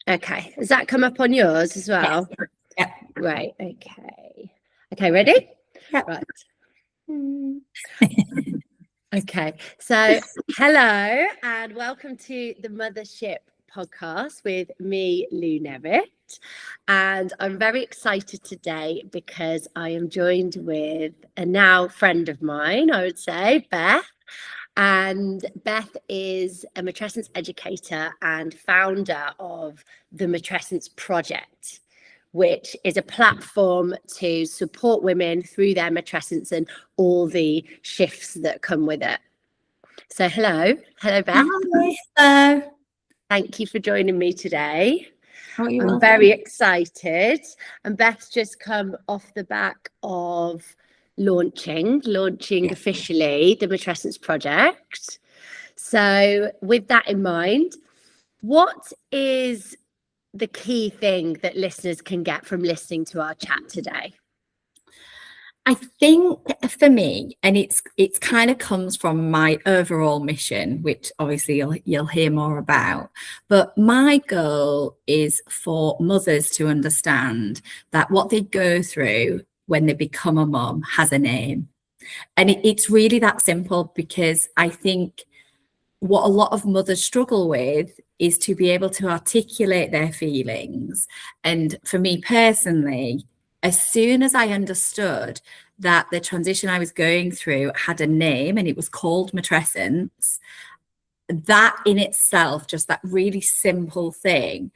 Okay. Has that come up on yours as well? Yep. Right. Okay, ready? Yep. Right. Okay. So hello and welcome to the Mothership podcast with me, Lou Nevitt. And I'm very excited today because I am joined with a now friend of mine, I would say, Beth. And Beth is a matrescence educator and founder of the Matrescence Project, which is a platform to support women through their matrescence and all the shifts that come with it. So hello Beth. Hi. Hello. Thank you for joining me today. I'm welcome. Very excited. And Beth's just come off the back of launching officially the Matrescence Project. So with that in mind, what is the key thing that listeners can get from listening to our chat today? I think for me, and it's kind of comes from my overall mission, which obviously you'll hear more about, but my goal is for mothers to understand that what they go through when they become a mum has a name. And it's really that simple, because I think what a lot of mothers struggle with is to be able to articulate their feelings. And for me personally, as soon as I understood that the transition I was going through had a name and it was called matrescence, that in itself, just that really simple thing,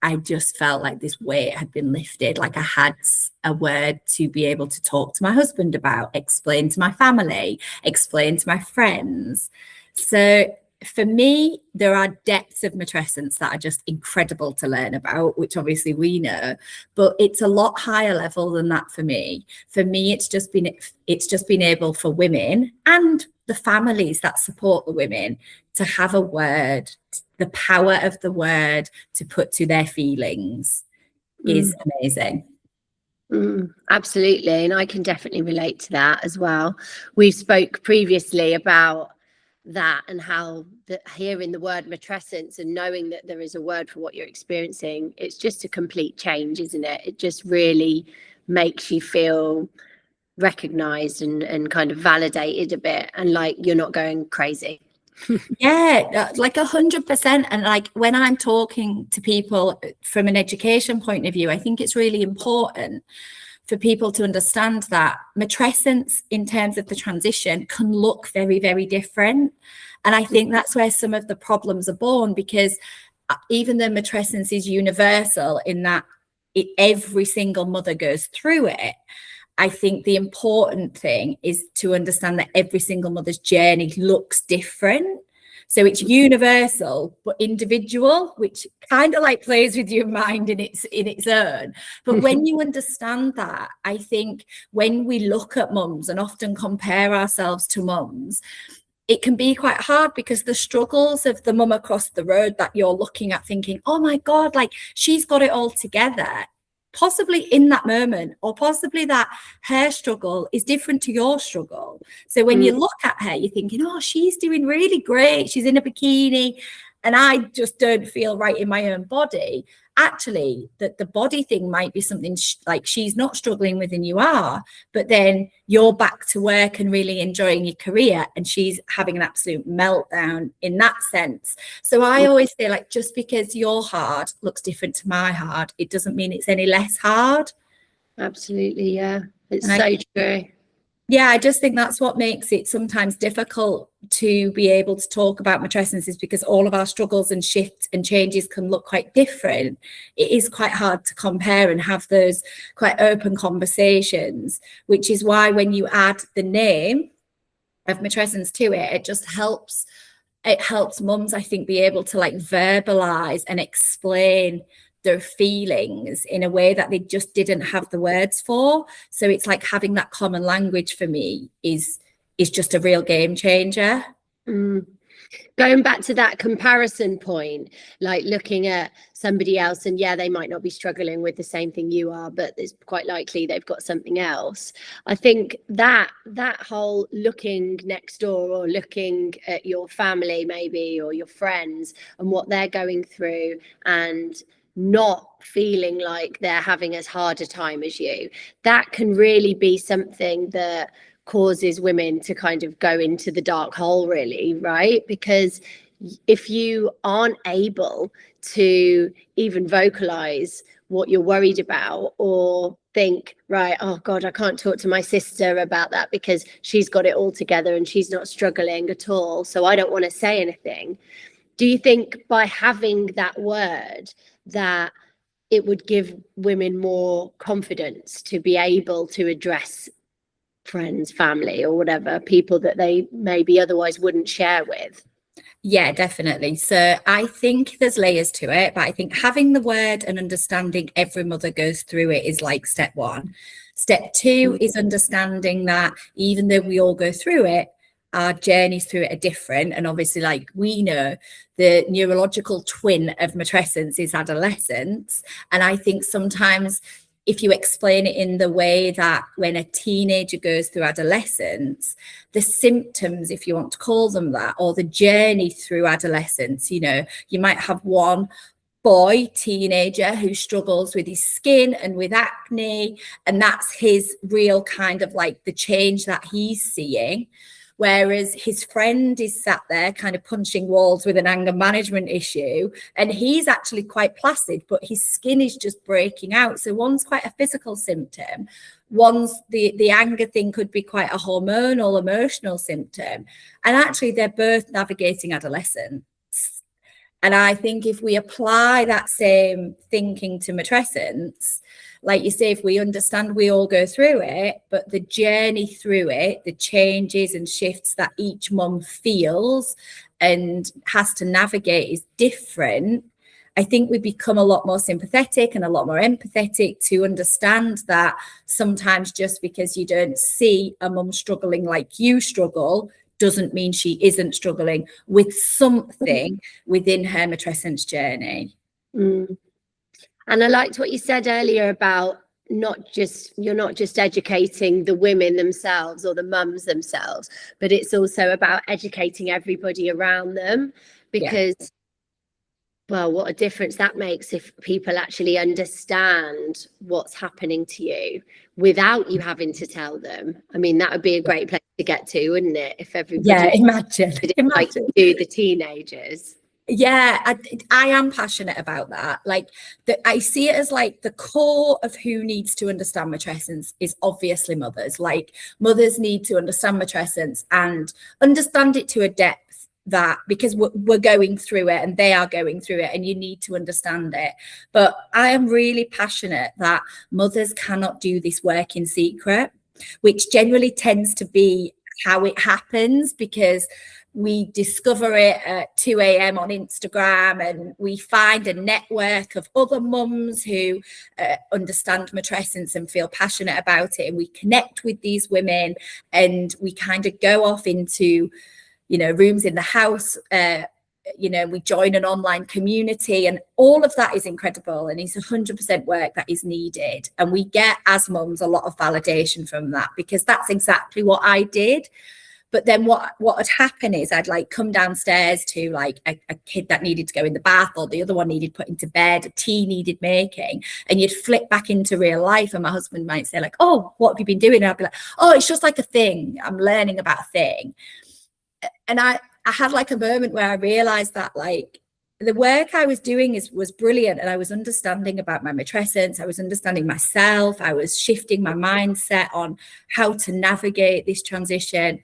I just felt like this weight had been lifted, like I had a word to be able to talk to my husband about, explain to my family, explain to my friends. So for me, there are depths of matrescence that are just incredible to learn about, which obviously we know, but it's a lot higher level than that for me. For me, it's just been able for women and the families that support the women to have a word, the power of the word to put to their feelings is amazing. Absolutely. And I can definitely relate to that as well. We spoke previously about that and how hearing the word matrescence and knowing that there is a word for what you're experiencing, it's just a complete change, isn't it? It just really makes you feel recognized and kind of validated a bit, and like you're not going crazy. Yeah, like 100%. And like when I'm talking to people from an education point of view, I think it's really important for people to understand that matrescence in terms of the transition can look very, very different. And I think that's where some of the problems are born, because even though matrescence is universal in that every single mother goes through it, I think the important thing is to understand that every single mother's journey looks different. So it's universal but individual, which kind of like plays with your mind in its own. But when you understand that, I think when we look at mums and often compare ourselves to mums, it can be quite hard, because the struggles of the mum across the road that you're looking at thinking, oh my God, like she's got it all together, possibly in that moment, or possibly that her struggle is different to your struggle. So when you look at her, you're thinking, oh, she's doing really great, she's in a bikini, and I just don't feel right in my own body. Actually, that the body thing might be something like she's not struggling with and you are, but then you're back to work and really enjoying your career, and she's having an absolute meltdown in that sense. So I always say, like, just because your hard looks different to my hard, it doesn't mean it's any less hard. Absolutely, yeah. It's so true. Yeah, I just think that's what makes it sometimes difficult to be able to talk about matrescence, is because all of our struggles and shifts and changes can look quite different. It is quite hard to compare and have those quite open conversations, which is why when you add the name of matrescence to it, it just helps. It helps mums, I think, be able to like verbalize and explain their feelings in a way that they just didn't have the words for. So it's like having that common language for me is just a real game changer. Going back to that comparison point, like looking at somebody else and yeah, they might not be struggling with the same thing you are, but it's quite likely they've got something else. I think that whole looking next door or looking at your family maybe or your friends and what they're going through and not feeling like they're having as hard a time as you, that can really be something that causes women to kind of go into the dark hole, really, right? Because if you aren't able to even vocalize what you're worried about, or think, right, oh God, I can't talk to my sister about that because she's got it all together and she's not struggling at all, so I don't want to say anything. Do you think by having that word that it would give women more confidence to be able to address friends, family, or whatever, people that they maybe otherwise wouldn't share with? Yeah, definitely. So I think there's layers to it, but I think having the word and understanding every mother goes through it is like step one. Step two is understanding that even though we all go through it, our journeys through it are different. And obviously, like we know, the neurological twin of matrescence is adolescence. And I think sometimes if you explain it in the way that when a teenager goes through adolescence, the symptoms, if you want to call them that, or the journey through adolescence, you know, you might have one boy, teenager, who struggles with his skin and with acne, and that's his real kind of like the change that he's seeing. Whereas his friend is sat there kind of punching walls with an anger management issue, and he's actually quite placid, but his skin is just breaking out. So one's quite a physical symptom, one's the anger thing could be quite a hormonal, emotional symptom. And actually they're both navigating adolescence. And I think if we apply that same thinking to matrescence, like you say, if we understand we all go through it, but the journey through it, the changes and shifts that each mum feels and has to navigate is different, I think we become a lot more sympathetic and a lot more empathetic to understand that sometimes just because you don't see a mum struggling like you struggle doesn't mean she isn't struggling with something within her matrescence journey. Mm. And I liked what you said earlier about you're not just educating the women themselves or the mums themselves, but it's also about educating everybody around them, because well, what a difference that makes if people actually understand what's happening to you without you having to tell them. I mean, that would be a great place to get to, wouldn't it? If everybody imagine like do the teenagers. Yeah, I am passionate about that. Like I see it as like the core of who needs to understand matrescence is obviously mothers. Like mothers need to understand matrescence and understand it to a depth that, because we're going through it and they are going through it and you need to understand it. But I am really passionate that mothers cannot do this work in secret, which generally tends to be how it happens, because we discover it at 2 a.m. on Instagram and we find a network of other mums who understand matrescence and feel passionate about it, and we connect with these women and we kind of go off into, you know, rooms in the house, you know, we join an online community, and all of that is incredible and it's 100% work that is needed. And we get as mums a lot of validation from that, because that's exactly what I did. But then what would happen is I'd like come downstairs to like a kid that needed to go in the bath, or the other one needed put into bed, a tea needed making, and you'd flip back into real life and my husband might say like, oh, what have you been doing? And I'd be like, oh, it's just like a thing. I'm learning about a thing. And I had like a moment where I realized that like the work I was doing was brilliant, and I was understanding about my matrescence, I was understanding myself, I was shifting my mindset on how to navigate this transition.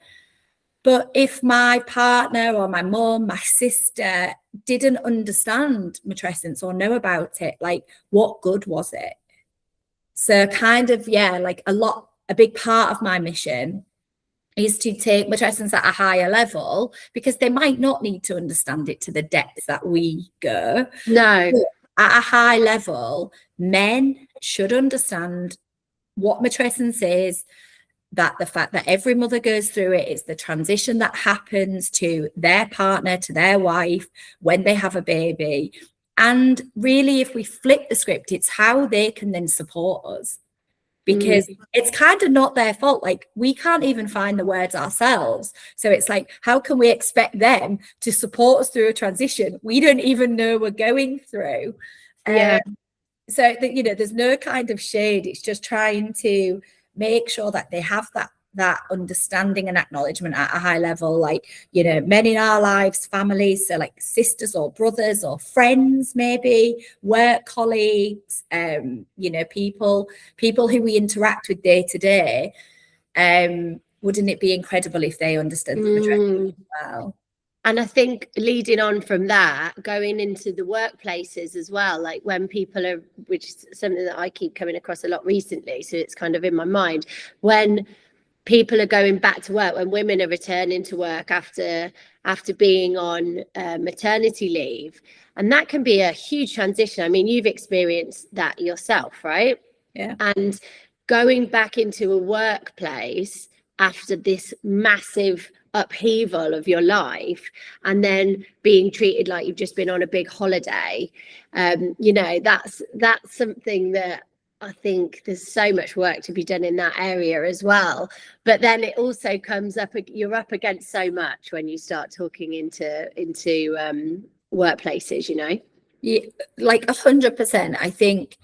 But if my partner or my mum, my sister didn't understand matrescence or know about it, like what good was it? So kind of, yeah, like a big part of my mission is to take matrescence at a higher level, because they might not need to understand it to the depth that we go. No. But at a high level, men should understand what matrescence is, that the fact that every mother goes through it, it's the transition that happens to their partner, to their wife when they have a baby. And really, if we flip the script, it's how they can then support us, because it's kind of not their fault. Like we can't even find the words ourselves. So it's like, how can we expect them to support us through a transition we don't even know we're going through? Yeah. So that, you know, there's no kind of shade. It's just trying to make sure that they have that understanding and acknowledgement at a high level. Like, you know, men in our lives, families, so like sisters or brothers or friends, maybe work colleagues, you know, people who we interact with day to day. Wouldn't it be incredible if they understood matrescence as well? And I think leading on from that, going into the workplaces as well, like when people are, which is something that I keep coming across a lot recently, so it's kind of in my mind, when people are going back to work, when women are returning to work after being on maternity leave, and that can be a huge transition. I mean, you've experienced that yourself, right? Yeah. And going back into a workplace after this massive upheaval of your life, and then being treated like you've just been on a big holiday, you know, that's something that I think there's so much work to be done in that area as well. But then it also comes up, you're up against so much when you start talking into workplaces, you know. Yeah, like 100%. I think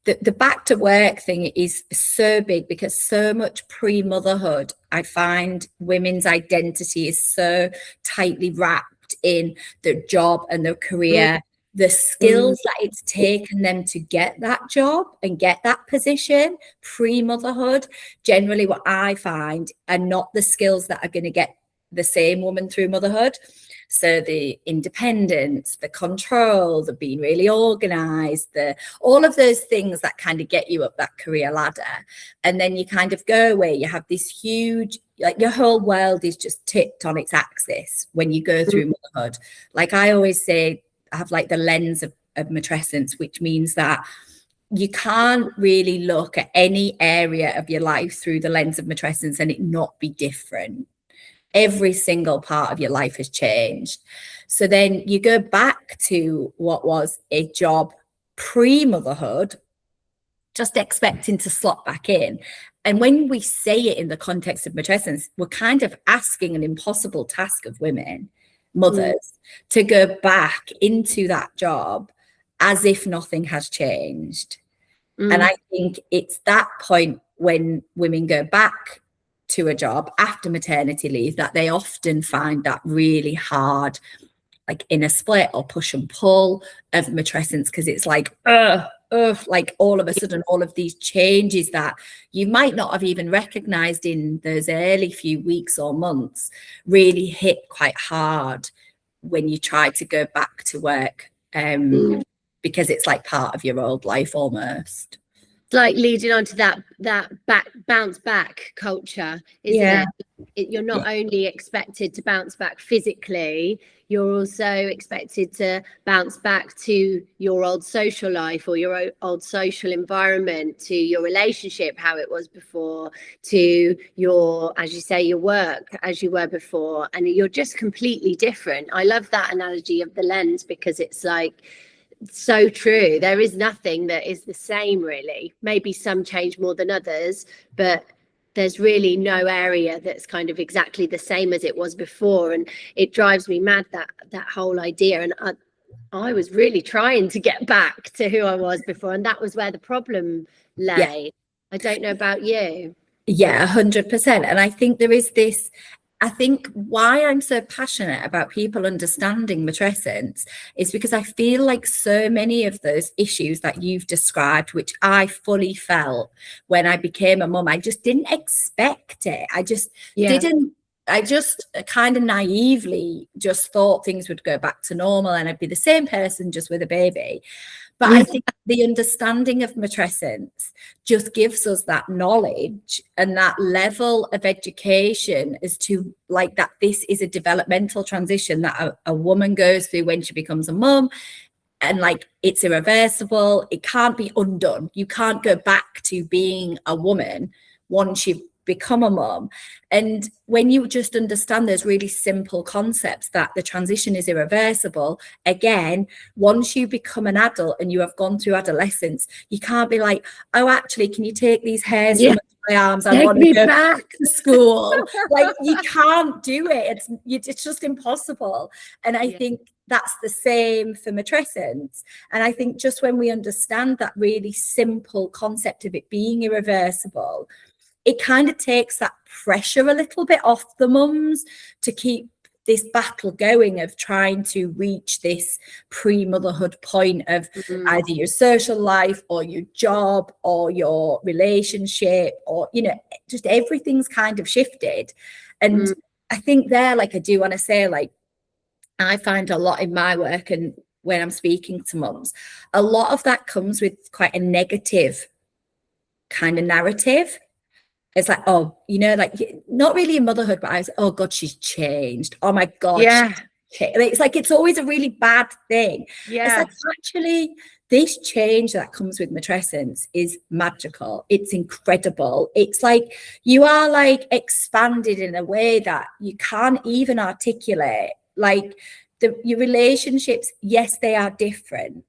the back to work thing is so big because so much pre-motherhood, I find women's identity is so tightly wrapped in their job and their career, the skills that it's taken them to get that job and get that position pre-motherhood. Generally, what I find are not the skills that are going to get the same woman through motherhood. So the independence, the control, the being really organized, all of those things that kind of get you up that career ladder. And then you kind of go away, you have this huge, like your whole world is just tipped on its axis when you go through motherhood. Like I always say, I have like the lens of matrescence, which means that you can't really look at any area of your life through the lens of matrescence and it not be different. Every single part of your life has changed. So then you go back to what was a job pre-motherhood, just expecting to slot back in. And when we say it in the context of matrescence, we're kind of asking an impossible task of women, mothers, to go back into that job as if nothing has changed. And I think it's that point when women go back to a job after maternity leave that they often find that really hard, like inner split or push and pull of matrescence, because it's like, like all of a sudden, all of these changes that you might not have even recognized in those early few weeks or months really hit quite hard when you try to go back to work, because it's like part of your old life almost. Like leading on to that bounce back culture, isn't it? You're not only expected to bounce back physically, you're also expected to bounce back to your old social life or your old social environment, to your relationship, how it was before, to your, as you say, your work as you were before, and you're just completely different. I love that analogy of the lens because it's like, so true. There is nothing that is the same, really. Maybe some change more than others, but there's really no area that's kind of exactly the same as it was before. And it drives me mad, that whole idea. And I was really trying to get back to who I was before, and that was where the problem lay. I don't know about you. Yeah, 100%. And I think there is this, I think why I'm so passionate about people understanding matrescence is because I feel like so many of those issues that you've described, which I fully felt when I became a mum, I just didn't expect it. I just kind of naively just thought things would go back to normal and I'd be the same person just with a baby. But I think the understanding of matrescence just gives us that knowledge and that level of education as to like that this is a developmental transition that a woman goes through when she becomes a mum, and like it's irreversible. It can't be undone. You can't go back to being a woman once you've become a mum. And when you just understand those really simple concepts that the transition is irreversible, again, once you become an adult and you have gone through adolescence, you can't be like, oh, actually, can you take these hairs from my arms. I Take want me to go back to school. Like, you can't do it. It's just impossible. And I think that's the same for matrescence. And I think just when we understand that really simple concept of it being irreversible, it kind of takes that pressure a little bit off the mums to keep this battle going of trying to reach this pre-motherhood point of either your social life or your job or your relationship, or, you know, just everything's kind of shifted. And I think there, like, I do want to say, like, I find a lot in my work and when I'm speaking to mums, a lot of that comes with quite a negative kind of narrative. It's like, oh, you know, like, not really in motherhood, but I was, oh God, she's changed. Oh my God. It's like, it's always a really bad thing. It's like, actually, this change that comes with matrescence is magical. It's incredible. It's like, you are like expanded in a way that you can't even articulate. Like, your relationships, yes, they are different.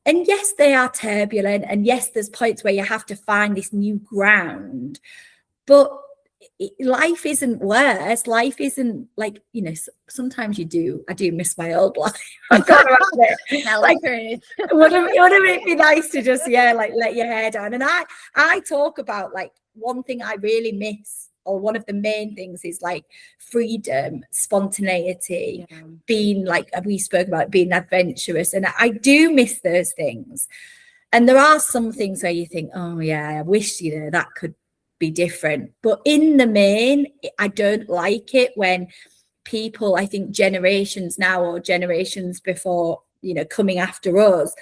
And yes, they are turbulent. And yes, there's points where you have to find this new ground. But life isn't worse. Life isn't like, you know, sometimes I do miss my old life. I've got to admit. Like, wouldn't it be nice to just, like, let your hair down? And I talk about, like, one thing I really miss, or one of the main things, is like freedom, spontaneity, being, like we spoke about, being adventurous. And I do miss those things. And there are some things where you think, oh yeah, I wish, you know, that could be different. But in the main, I don't like it when people, I think generations now or generations before, you know, coming after us,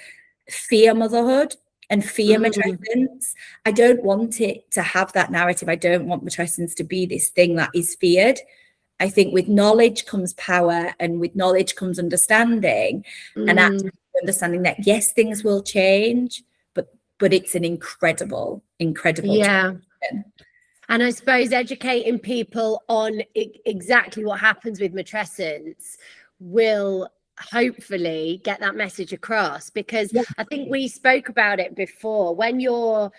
fear motherhood and fear matrescence. I don't want it to have that narrative. I don't want matrescence to be this thing that is feared. I think with knowledge comes power, and with knowledge comes understanding, and actually understanding that yes, things will change, but it's an incredible transition. And I suppose educating people on exactly what happens with matrescence will hopefully get that message across, because I think we spoke about it before. When you're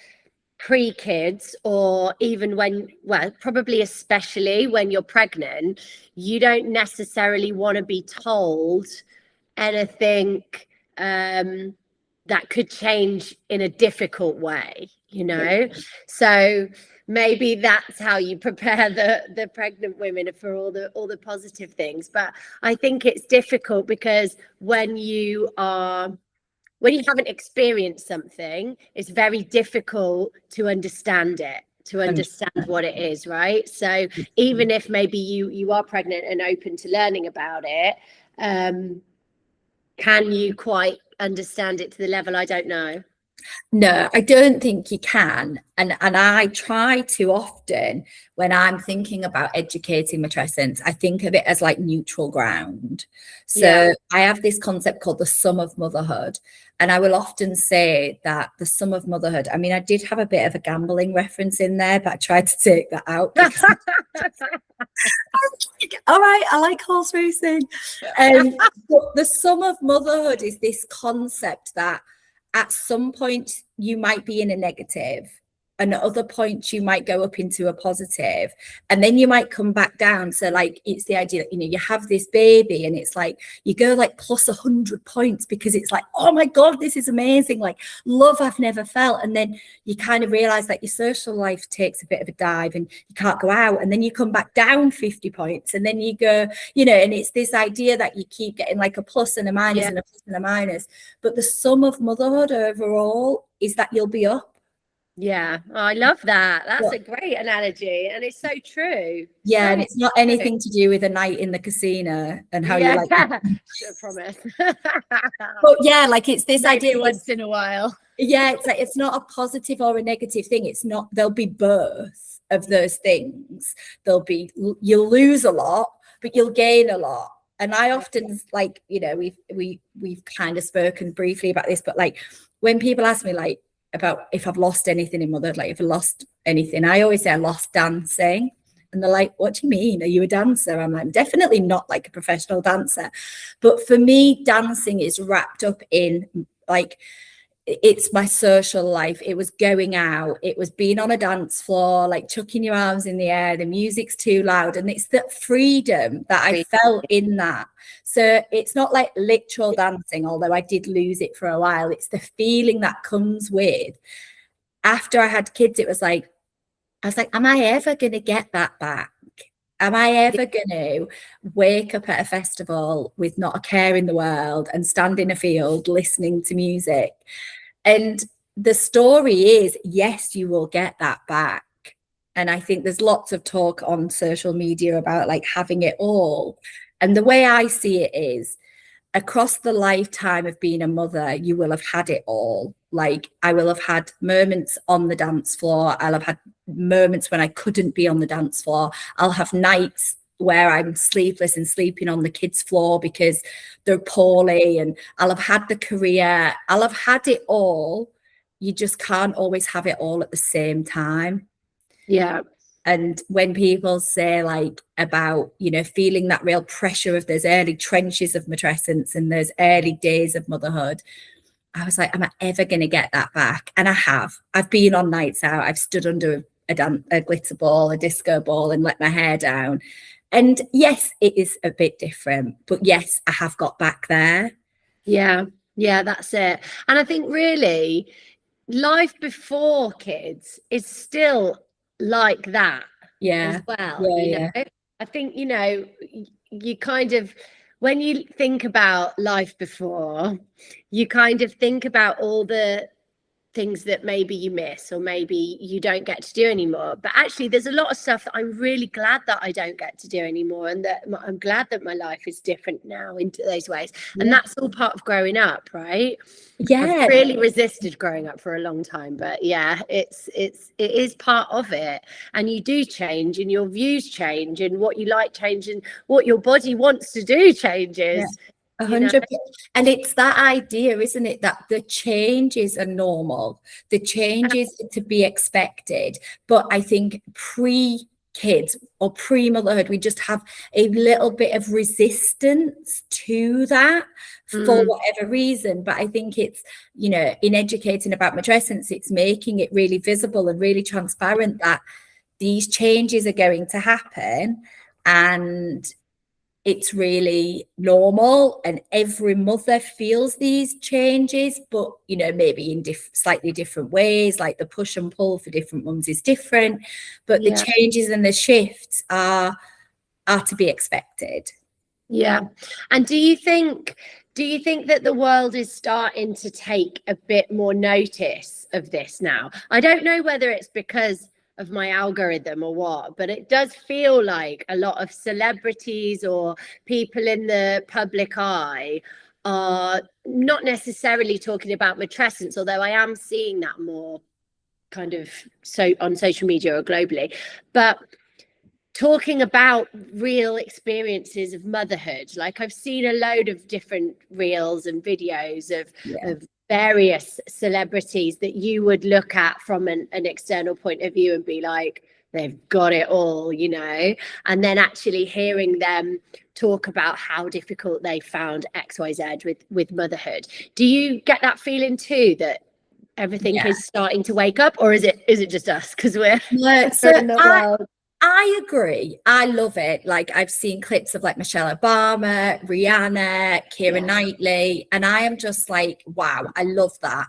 pre-kids, or even when, well, probably especially when you're pregnant, you don't necessarily want to be told anything that could change in a difficult way, you know. So maybe that's how you prepare the pregnant women for all the positive things. But I think it's difficult because when you haven't experienced something, it's very difficult to understand it, to understand what it is, right? So even if maybe you are pregnant and open to learning about it, can you quite understand it to the level? I don't know. No, I don't think you can. And I try to often, when I'm thinking about educating matrescence, I think of it as like neutral ground. So I have this concept called the sum of motherhood. And I will often say that the sum of motherhood, I mean, I did have a bit of a gambling reference in there, but I tried to take that out. Because all right, I like horse racing. But the sum of motherhood is this concept that at some point you might be in a negative, and at other points you might go up into a positive, and then you might come back down. So like, it's the idea that, you know, you have this baby and it's like you go like plus 100 points because it's like, oh my God, this is amazing, like love I've never felt. And then you kind of realize that your social life takes a bit of a dive and you can't go out, and then you come back down 50 points, and then you go, you know, and it's this idea that you keep getting like a plus and a minus and a plus and a minus. But the sum of motherhood overall is that you'll be up. Yeah, I love that. That's a great analogy, and it's so true. Yeah, so and it's not anything to do with a night in the casino and how you like. I promise. But yeah, like it's this idea once in a while. Yeah, it's like, it's not a positive or a negative thing. It's not. There'll be both of those things. There'll be, you'll lose a lot, but you'll gain a lot. And I often, like, you know, we've kind of spoken briefly about this, but like when people ask me like about if I've lost anything in motherhood, like if I lost anything, I always say I lost dancing. And they're like, what do you mean? Are you a dancer? I'm like, definitely not like a professional dancer. But for me, dancing is wrapped up in like, it's my social life. It was going out. It was being on a dance floor, like chucking your arms in the air. The music's too loud. And it's that freedom that I felt in that. So it's not like literal dancing, although I did lose it for a while. It's the feeling that comes with. After I had kids, it was like, I was like, am I ever going to get that back? Am I ever going to wake up at a festival with not a care in the world and stand in a field listening to music? And the story is, yes, you will get that back. And I think there's lots of talk on social media about like having it all. And the way I see it is, across the lifetime of being a mother, you will have had it all. Like, I will have had moments on the dance floor. I'll have had moments when I couldn't be on the dance floor. I'll have nights where I'm sleepless and sleeping on the kids' floor because they're poorly. And I'll have had the career. I'll have had it all. You just can't always have it all at the same time. Yeah. And when people say like about, you know, feeling that real pressure of those early trenches of matrescence and those early days of motherhood, I was like, am I ever going to get that back? And I have. I've been on nights out. I've stood under a glitter ball, a disco ball, and let my hair down. And yes, it is a bit different. But yes, I have got back there. Yeah. Yeah, that's it. And I think really life before kids is still like that as well. I think, you know, you kind of, when you think about life before, you kind of think about all the things that maybe you miss or maybe you don't get to do anymore. But actually, there's a lot of stuff that I'm really glad that I don't get to do anymore, and that I'm glad that my life is different now into those ways. And that's all part of growing up, right? I've really resisted growing up for a long time, but yeah, it is part of it. And you do change, and your views change, and what you like change, and what your body wants to do changes. 100%. And it's that idea, isn't it, that the changes are normal, the changes to be expected. But I think pre-kids or pre-motherhood, we just have a little bit of resistance to that for whatever reason. But I think it's, you know, in educating about matrescence, it's making it really visible and really transparent that these changes are going to happen, and it's really normal, and every mother feels these changes, but, you know, maybe in slightly different ways. Like the push and pull for different mums is different, but the changes and the shifts are to be expected. Yeah. And do you think that the world is starting to take a bit more notice of this now? I don't know whether it's because of my algorithm or what, but it does feel like a lot of celebrities or people in the public eye are not necessarily talking about matrescence, although I am seeing that more kind of so on social media or globally, but talking about real experiences of motherhood. Like, I've seen a load of different reels and videos of various celebrities that you would look at from an external point of view and be like, they've got it all, you know, and then actually hearing them talk about how difficult they found XYZ with motherhood. Do you get that feeling too, that everything is starting to wake up, or is it just us because we're in the world? I agree. I love it. Like, I've seen clips of like Michelle Obama, Rihanna, Keira Knightley, and I am just like, wow, I love that.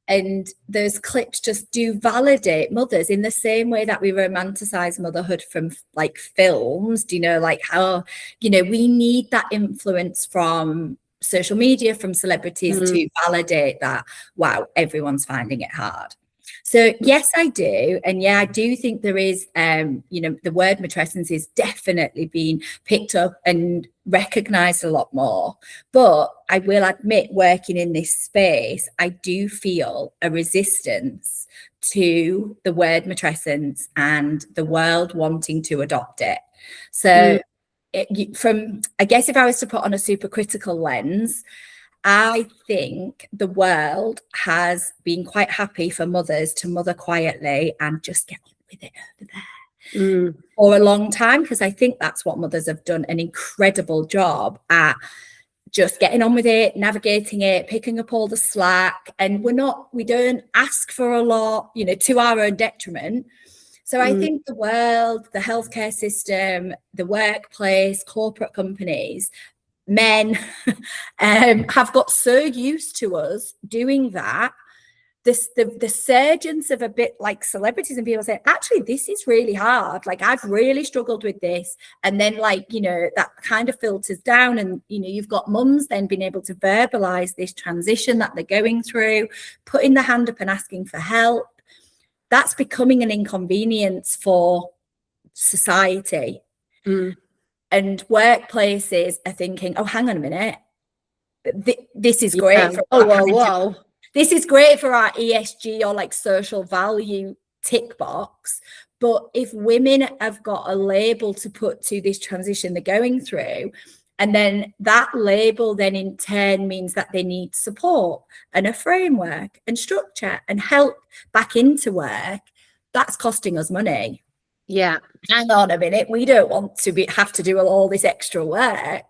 And those clips just do validate mothers in the same way that we romanticize motherhood from like films. Do you know, like how, you know, we need that influence from social media, from celebrities to validate that, wow, everyone's finding it hard. So yes, I do. And yeah, I do think there is, you know, the word matrescence is definitely being picked up and recognized a lot more. But I will admit, working in this space, I do feel a resistance to the word matrescence and the world wanting to adopt it. So I guess if I was to put on a super critical lens, I think the world has been quite happy for mothers to mother quietly and just get on with it over there for a long time, because I think that's what mothers have done an incredible job at just getting on with it, navigating it, picking up all the slack. And we don't ask for a lot, to our own detriment. So I think the world, the healthcare system, the workplace, corporate companies, men have got so used to us doing that. The surgence of a bit like celebrities and people say, actually, this is really hard. Like, I've really struggled with this. And then that kind of filters down, and, you've got mums then being able to verbalize this transition that they're going through, putting the hand up and asking for help. That's becoming an inconvenience for society. And workplaces are thinking, oh, hang on a minute. This is great. Whoa. This is great for our ESG or like social value tick box. But if women have got a label to put to this transition they're going through, and then that label then in turn means that they need support and a framework and structure and help back into work, that's costing us money. Yeah. Hang on a minute. We don't want to have to do all this extra work.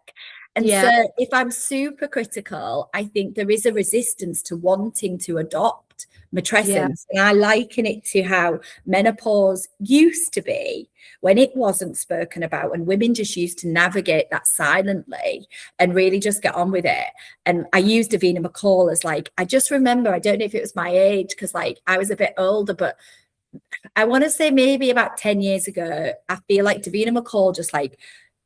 And so if I'm super critical, I think there is a resistance to wanting to adopt matrescence. And I liken it to how menopause used to be when it wasn't spoken about, and women just used to navigate that silently and really just get on with it. And I used Davina McCall as I just remember, I don't know if it was my age, because I was a bit older, but I want to say maybe about 10 years ago, I feel like Davina McCall just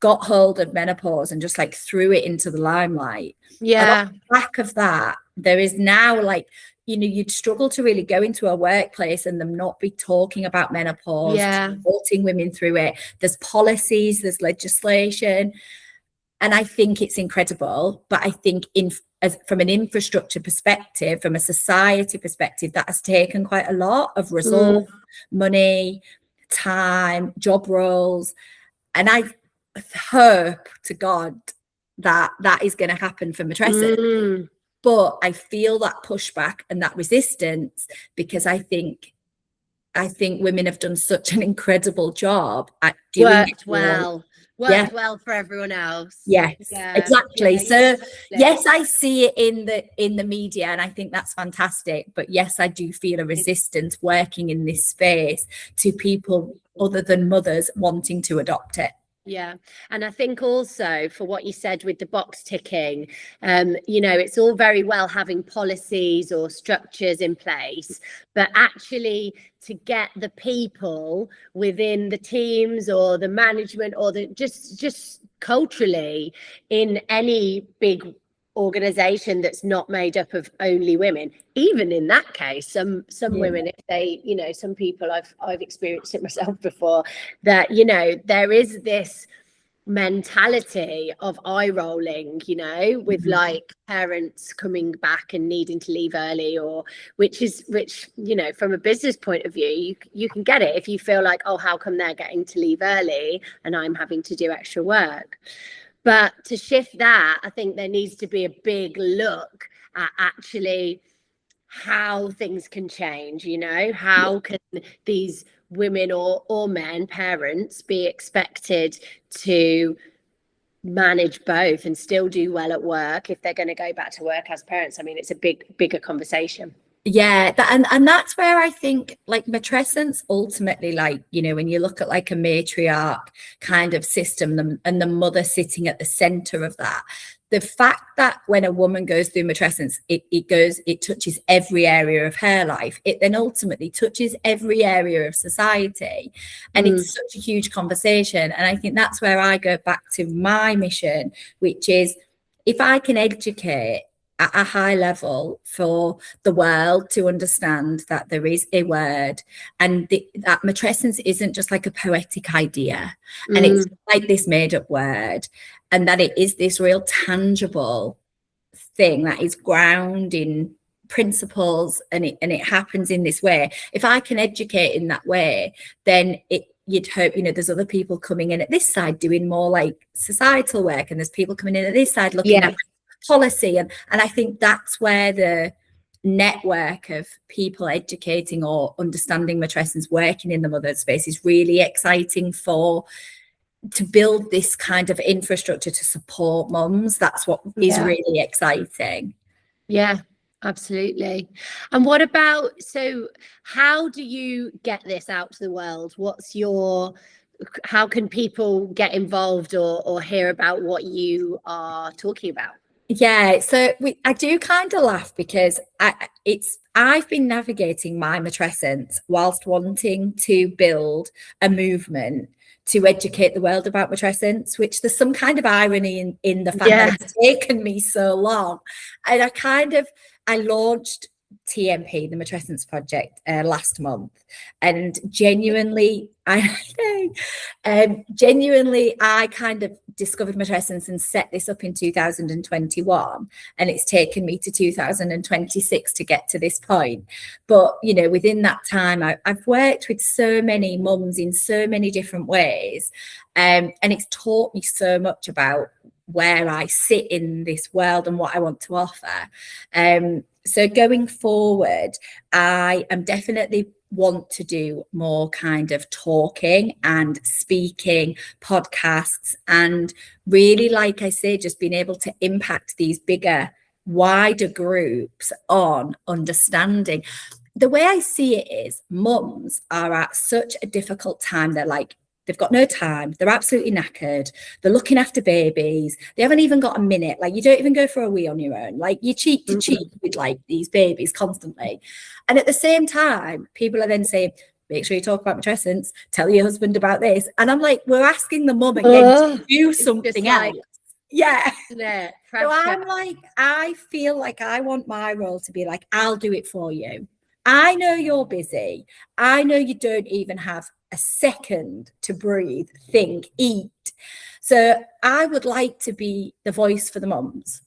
got hold of menopause and just threw it into the limelight. Yeah. On the back of that, there is now you'd struggle to really go into a workplace and them not be talking about menopause, supporting women through it. There's policies, there's legislation. And I think it's incredible. But I think from an infrastructure perspective, from a society perspective, that has taken quite a lot of resource, money, time, job roles. And I hope to God that is going to happen for matrescence. But I feel that pushback and that resistance, because I think women have done such an incredible job at doing it well for everyone else. Yes, exactly. So yes, I see it in the media, and I think that's fantastic. But yes, I do feel a resistance working in this space to people other than mothers wanting to adopt it. Yeah. And I think also for what you said with the box ticking, it's all very well having policies or structures in place, but actually to get the people within the teams or the management or the just culturally in any big organization that's not made up of only women, even in that case, some women, if they, some people, I've experienced it myself before, that there is this mentality of eye rolling, with parents coming back and needing to leave early, or which from a business point of view, you can get it if you feel like, oh, how come they're getting to leave early and I'm having to do extra work. But to shift that, I think there needs to be a big look at actually how things can change, how can these women or men, parents, be expected to manage both and still do well at work if they're going to go back to work as parents. I mean, it's a bigger conversation. Yeah, and that's where I think matrescence ultimately, when you look at a matriarch kind of system and the mother sitting at the center of that, the fact that when a woman goes through matrescence, it touches every area of her life. It then ultimately touches every area of society. And it's such a huge conversation. And I think that's where I go back to my mission, which is if I can educate at a high level for the world to understand that there is a word, and that matrescence isn't just a poetic idea and it's this made up word, and that it is this real tangible thing that is ground in principles, and it happens in this way. If I can educate in that way, then you'd hope, there's other people coming in at this side doing more societal work, and there's people coming in at this side looking at policy, and I think that's where the network of people educating or understanding matrescence, working in the motherhood space, is really exciting for to build this kind of infrastructure to support mums. That's what is really exciting. Yeah, absolutely. And what about, so how do you get this out to the world? How can people get involved or hear about what you are talking about? Yeah, so I do kind of laugh because I've been navigating my matrescence whilst wanting to build a movement to educate the world about matrescence, which there's some kind of irony in the fact that it's taken me so long. And I launched TMP, the Matrescence Project, last month, and genuinely, I kind of discovered matrescence and set this up in 2021, and it's taken me to 2026 to get to this point. But within that time, I've worked with so many mums in so many different ways, and it's taught me so much about where I sit in this world and what I want to offer. So going forward, I am definitely want to do more kind of talking and speaking podcasts, and really, like I say, just being able to impact these bigger, wider groups on understanding. The way I see it is mums are at such a difficult time. They've got no time. They're absolutely knackered. They're looking after babies. They haven't even got a minute. Like, you don't even go for a wee on your own. Like, you're cheek to cheek with like these babies constantly. And at the same time, people are then saying, make sure you talk about matrescence, tell your husband about this. And I'm like, we're asking the mum again to do something else. Yeah. So I'm like, I feel like I want my role to be like, I'll do it for you. I know you're busy. I know you don't even have a second to breathe, think, eat. So I would like to be the voice for the mums.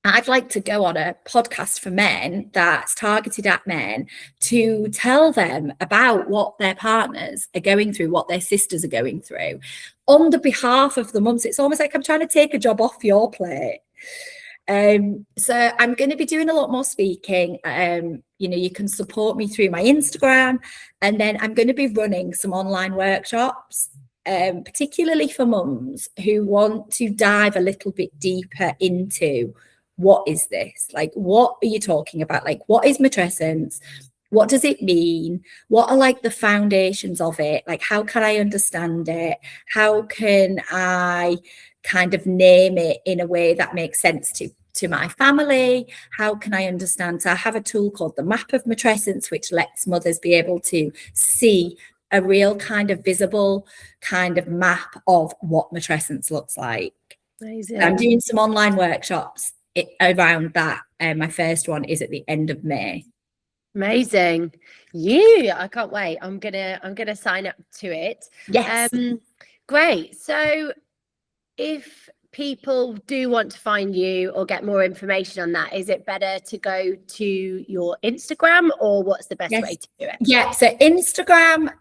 I'd like to go on a podcast for men that's targeted at men to tell them about what their partners are going through, what their sisters are going through on the behalf of the mums. It's almost like I'm trying to take a job off your plate. So I'm going to be doing a lot more speaking. You can support me through my Instagram, and then I'm going to be running some online workshops, particularly for mums who want to dive a little bit deeper into what is this? Like, what are you talking about? Like, what is matrescence? What does it mean? What are like the foundations of it? Like, how can I understand it? How can I kind of name it in a way that makes sense to my family? How can I understand? So I have a tool called the Map of Matrescence, which lets mothers be able to see a real kind of visible kind of map of what matrescence looks like. Amazing. I'm doing some online workshops around that. My first one is at the end of May. Amazing. I can't wait. I'm gonna sign up to it. Yes. Great. So if people do want to find you or get more information on that, is it better to go to your Instagram, or what's the best way to do it? Yeah, so Instagram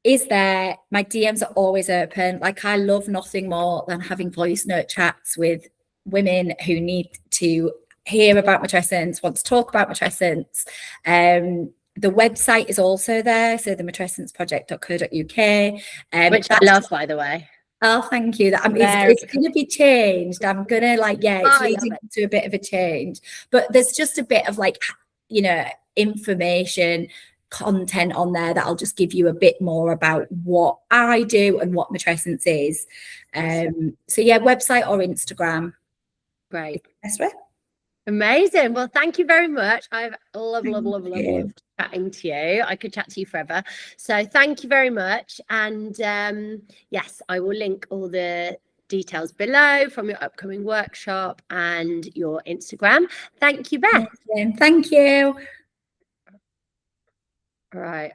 is there. My DMs are always open. Like, I love nothing more than having voice note chats with women who need to hear about matrescence, want to talk about matrescence. The website is also there, so the matrescenceproject.co.uk, which I love, by the way. Oh, thank you. It's going to be changed. I'm going to it's leading to a bit of a change, but there's just a bit of information content on there that'll just give you a bit more about what I do and what matrescence is. So yeah, website or Instagram. Great. Best way. Amazing. Well, thank you very much. I've loved chatting to you. I could chat to you forever. So thank you very much. And yes, I will link all the details below from your upcoming workshop and your Instagram. Thank you, Beth. Thank you. All right.